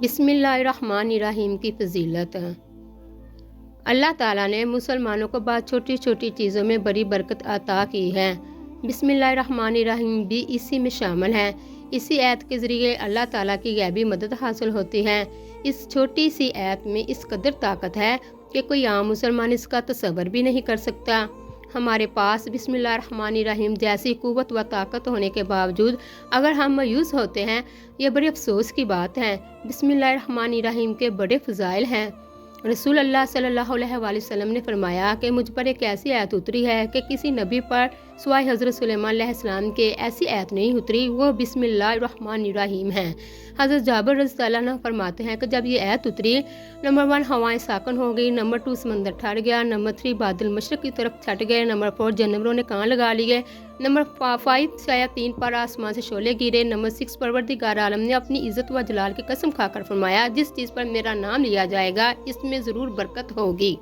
बिस्मिल्लाहिर्रहमानिर्रहीम की फजीलत। अल्लाह ताला ने मुसलमानों को बाद छोटी छोटी चीज़ों में बड़ी बरकत अता की है। बिस्मिल्लाहिर्रहमानिर्रहीम भी इसी में शामिल है। इसी ऐत के ज़रिए अल्लाह ताला की गैबी मदद हासिल होती है। इस छोटी सी ऐत में इस कदर ताकत है कि कोई आम मुसलमान इसका तसव्वुर भी नहीं कर सकता। हमारे पास बिस्मिल्लाहिर्रहमानिर्रहीम जैसी क़ुव्वत व ताकत होने के बावजूद अगर हम मायूस होते हैं, यह बड़े अफसोस की बात है। बिस्मिल्लाहिर्रहमानिर्रहीम के बड़े फ़ज़ाइल हैं। रसूल अल्लाह सल्लल्लाहु अलैहि वसल्लम ने फरमाया कि मुझ पर एक ऐसी आयत उतरी है कि किसी नबी पर सिवाय हज़रत सुलेमान अलैहिस्सलाम के ऐसी आयत नहीं उतरी, वो बिस्मिल्लाहिर्रहमानिर्रहीम है। हज़रत जाबिर रज़ियल्लाहु अन्हु फरमाते हैं कि जब ये आयत उतरी, नंबर 1 हवाएं साकन हो गई, नंबर 2 समंदर ठहर गया, नंबर 3 बादल मशरक़ की तरफ छट गए, नंबर 4 जानवरों ने कान लगा लिए, नंबर 5 शायातीन पर आसमान से शोले गिरे, नंबर 6 परवरदिगार आलम ने अपनी इज़्ज़त व जलाल की कसम खाकर फरमाया, जिस चीज़ पर मेरा नाम लिया जाएगा इसमें ज़रूर बरकत होगी।